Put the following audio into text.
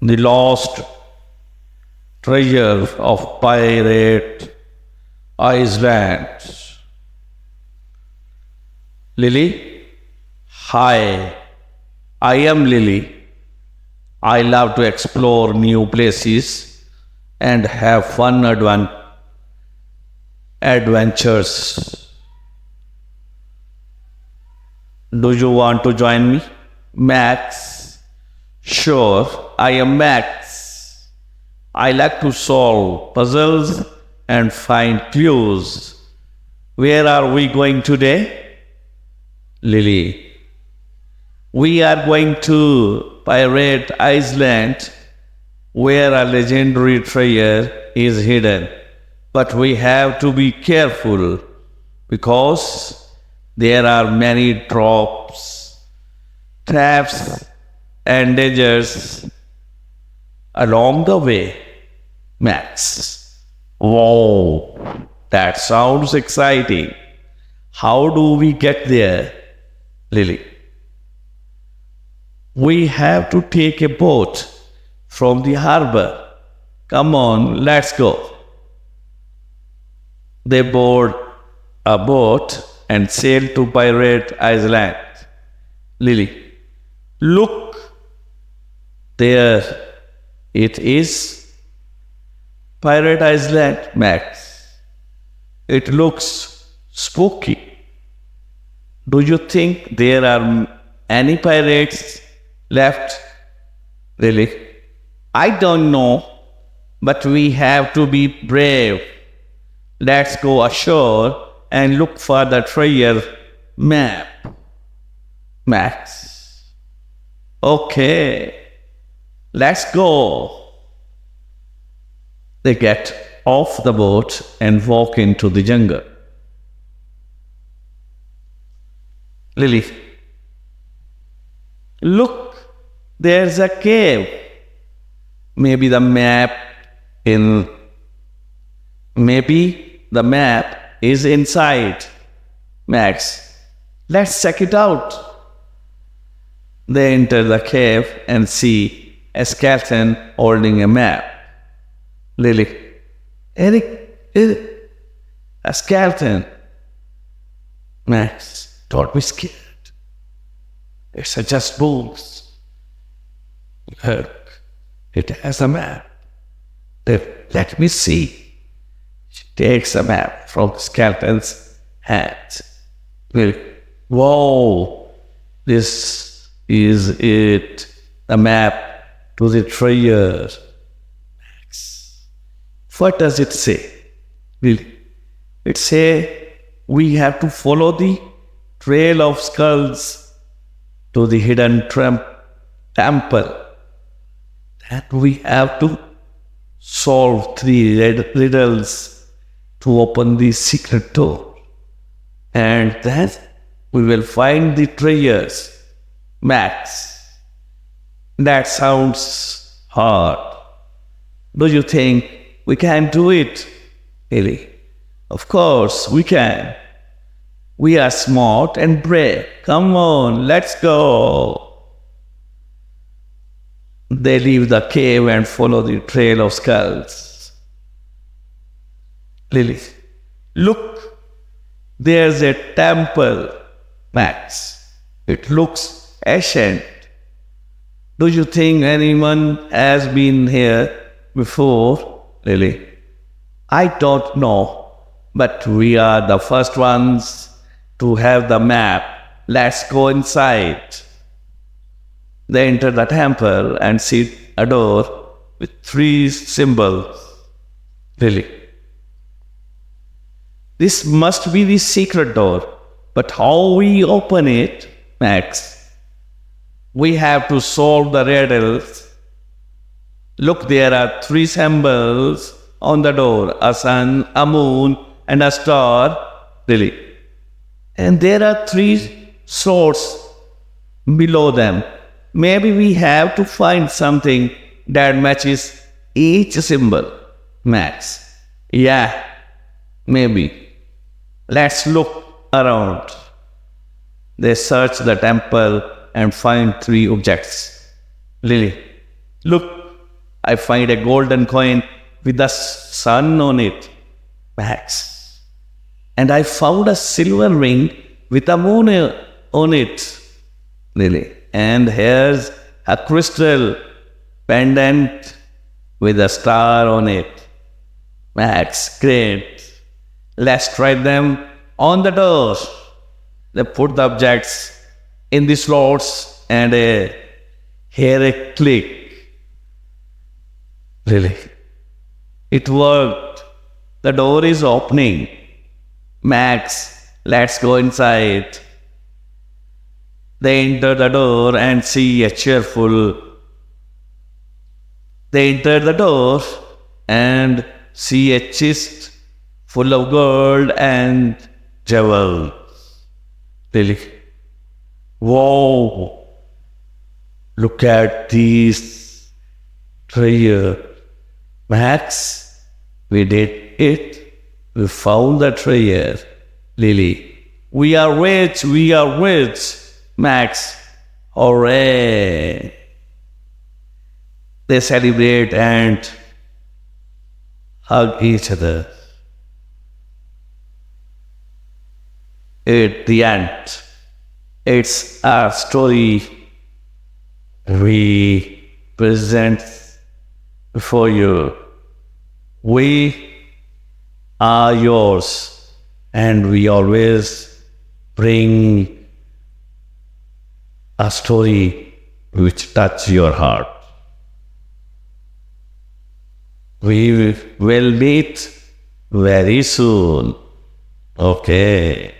the lost treasure of Pirate Island. Lily? Hi, I am Lily. I love to explore new places and have fun adventures. Do you want to join me? Max? Sure, I am Max. I like to solve puzzles and find clues. Where are we going today? Lily. We are going to Pirate Island, where a legendary treasure is hidden. But we have to be careful because there are many traps, and dangers along the way. Max. Wow, that sounds exciting. How do we get there? Lily. We have to take a boat from the harbor. Come on, let's go. They board a boat and sail to Pirate Island. Lily. Look, there it is. Pirate Island, Max. It looks spooky. Do you think there are any pirates left? Really? I don't know, but we have to be brave. Let's go ashore and look for the treasure map. Max. Okay, let's go. They get off the boat and walk into the jungle. Lily. Look, there's a cave. Maybe the map is inside. Max, let's check it out. They enter the cave and see a skeleton holding a map. Lily. Eric, a skeleton. Max, don't be scared. It's just bones. Look, it has a map. Let me see. She takes a map from the skeleton's hand. Lily. Whoa, this is it, the map to the treasure. Max. What does it say? Really? It says we have to follow the trail of skulls to the hidden temple. That we have to solve 3 riddles to open the secret door. And then we will find the treasures. Max, that sounds hard. Do you think we can do it? Lily. Of course we can. We are smart and brave. Come on, let's go. They leave the cave and follow the trail of skulls. Lily. Look, there's a temple. Max, it looks ancient. Do you think anyone has been here before? Lily. I don't know, but we are the first ones to have the map. Let's go inside. They enter the temple and see a door with 3 symbols. Lily. This must be the secret door, but how we open it? Max. We have to solve the riddles. Look, there are 3 symbols on the door, a sun, a moon, and a star. Really. And there are 3 swords below them. Maybe we have to find something that matches each symbol. Max. Yeah, maybe. Let's look around. They search the temple and find 3 objects. Lily. Look, I find a golden coin with the sun on it, Max. And I found a silver ring with a moon on it, Lily. And here's a crystal pendant with a star on it. Max, great. Let's try them on the doors. They put the objects in the slots and hear a click. Really? It worked. The door is opening. Max, let's go inside. They enter the door and see a cheerful. They enter the door and see a chest full of gold and jewels. Really? Whoa! Look at these treasure. Max, we did it. We found the treasure. Lily, we are rich, we are rich. Max, hooray! They celebrate and hug each other. At the end, it's our story we present for you. We are yours, and we always bring a story which touch your heart. We will meet very soon. Okay.